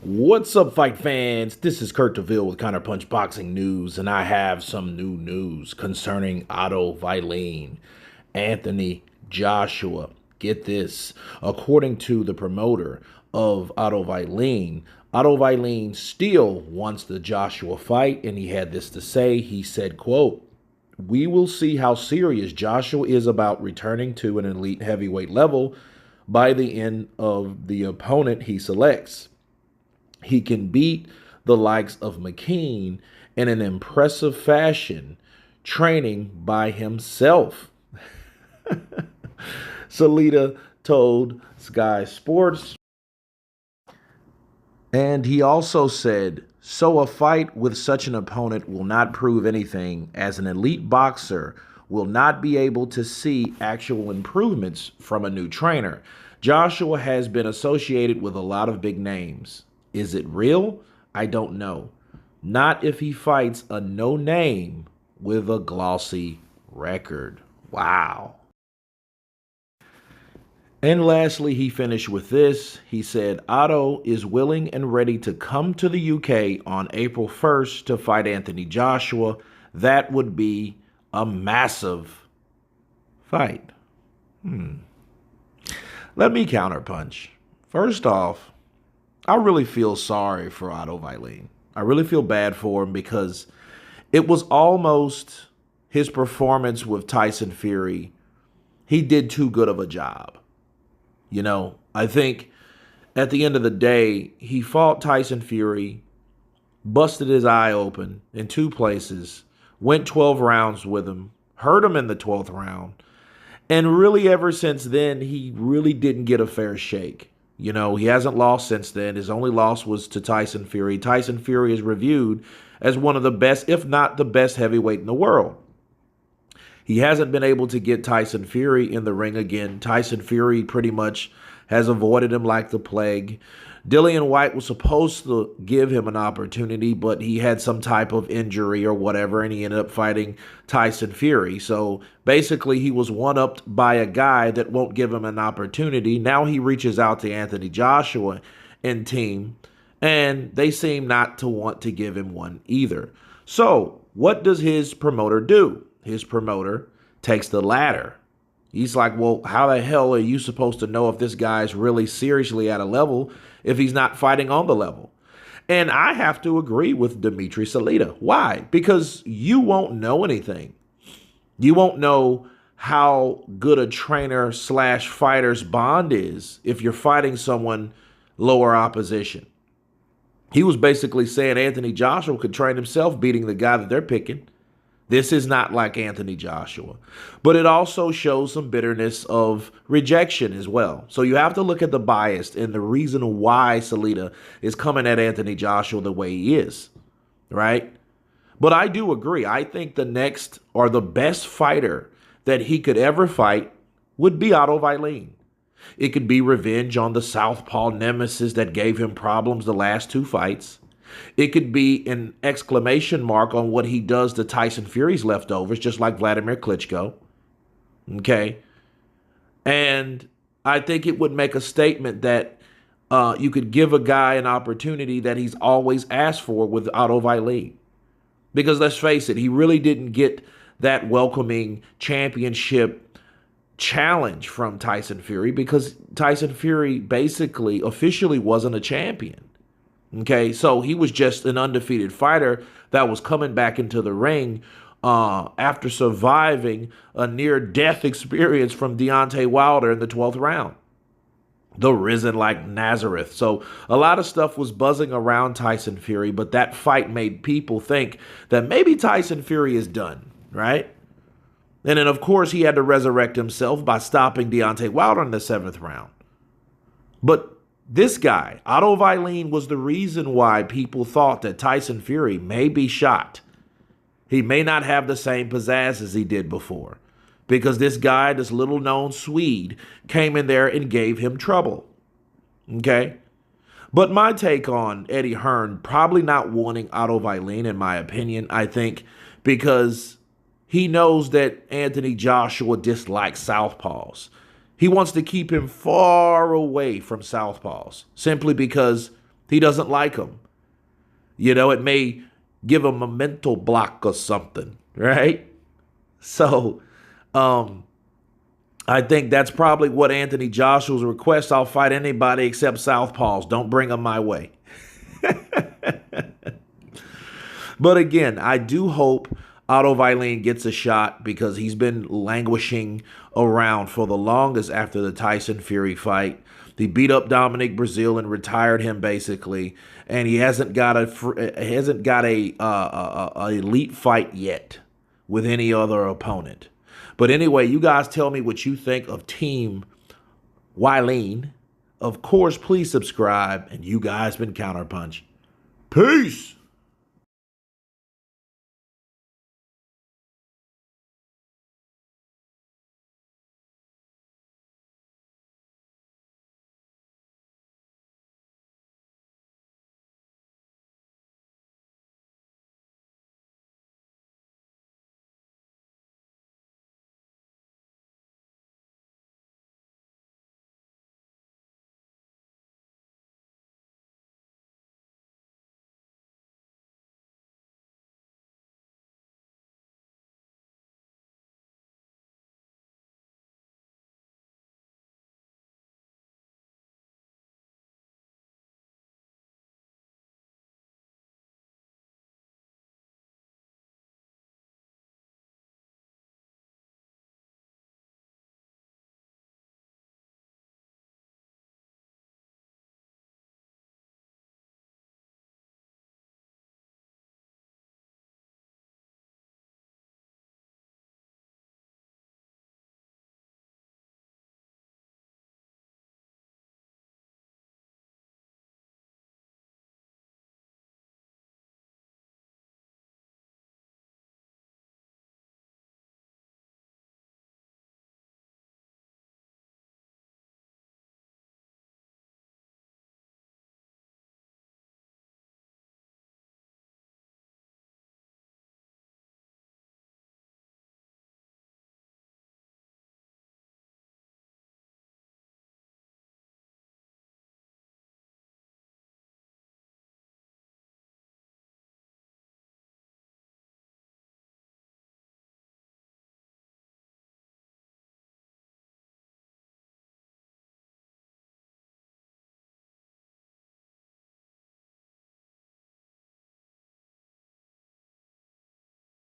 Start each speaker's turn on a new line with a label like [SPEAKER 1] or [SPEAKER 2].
[SPEAKER 1] What's up, fight fans? This is Kurt DeVille with Counterpunch Boxing News, and I have some new news concerning Otto Wallin, Anthony Joshua. Get this. According to the promoter of Otto Wallin still wants the Joshua fight, and he had this to say. He said, quote, "We will see how serious Joshua is about returning to an elite heavyweight level by the end of the opponent he selects. He can beat the likes of McKean in an impressive fashion, training by himself." Salita told Sky Sports. And he also said, "So a fight with such an opponent will not prove anything, as an elite boxer will not be able to see actual improvements from a new trainer. Joshua has been associated with a lot of big names. Is it real? I don't know. Not if he fights a no-name with a glossy record." Wow. And lastly, he finished with this. He said, "Otto is willing and ready to come to the UK on April 1st to fight Anthony Joshua. That would be a massive fight." Let me counterpunch. First off, I really feel sorry for Otto Wallin. I really feel bad for him because it was almost his performance with Tyson Fury. He did too good of a job. I think at the end of the day, he fought Tyson Fury, busted his eye open in two places, went 12 rounds with him, hurt him in the 12th round. And really ever since then, he really didn't get a fair shake. He hasn't lost since then. His only loss was to Tyson Fury. Tyson Fury is reviewed as one of the best, if not the best heavyweight in the world. He hasn't been able to get Tyson Fury in the ring again. Tyson Fury pretty much has avoided him like the plague. Dillian Whyte was supposed to give him an opportunity, but he had some type of injury or whatever, and he ended up fighting Tyson Fury. So basically, he was one-upped by a guy that won't give him an opportunity. Now he reaches out to Anthony Joshua and team, and they seem not to want to give him one either. So what does his promoter do? His promoter takes the latter. He's like, well, how the hell are you supposed to know if this guy's really seriously at a level if he's not fighting on the level? And I have to agree with Dimitri Salita. Why? Because you won't know anything. You won't know how good a trainer / fighter's bond is if you're fighting someone lower opposition. He was basically saying Anthony Joshua could train himself beating the guy that they're picking. This is not like Anthony Joshua. But it also shows some bitterness of rejection as well. So you have to look at the bias and the reason why Salita is coming at Anthony Joshua the way he is, right? But I do agree. I think the next or the best fighter that he could ever fight would be Otto Wallin. It could be revenge on the southpaw nemesis that gave him problems the last two fights. It could be an exclamation mark on what he does to Tyson Fury's leftovers, just like Vladimir Klitschko. Okay? And I think it would make a statement that you could give a guy an opportunity that he's always asked for with Otto Wallin. Because let's face it, he really didn't get that welcoming championship challenge from Tyson Fury because Tyson Fury basically officially wasn't a champion. Okay, so he was just an undefeated fighter that was coming back into the ring after surviving a near-death experience from Deontay Wilder in the 12th round. The risen like Nazareth. So a lot of stuff was buzzing around Tyson Fury, but that fight made people think that maybe Tyson Fury is done, right? And then, of course, he had to resurrect himself by stopping Deontay Wilder in the 7th round. But this guy, Otto Wallin, was the reason why people thought that Tyson Fury may be shot. He may not have the same pizzazz as he did before because this guy, this little-known Swede, came in there and gave him trouble. Okay? But my take on Eddie Hearn probably not wanting Otto Wallin, in my opinion, I think, because he knows that Anthony Joshua dislikes southpaws. He wants to keep him far away from southpaws simply because He doesn't like him. It may give him a mental block or something, right? So, I think that's probably what Anthony Joshua's request. I'll fight anybody except Southpaws. Don't bring them my way. But again, I do hope Otto Wallin gets a shot because he's been languishing around for the longest after the Tyson Fury fight. He beat up Dominic Breazeale and retired him basically, and he hasn't got a elite fight yet with any other opponent. But anyway, you guys tell me what you think of Team Wallin. Of course, please subscribe, and you guys been Counterpunch. Peace.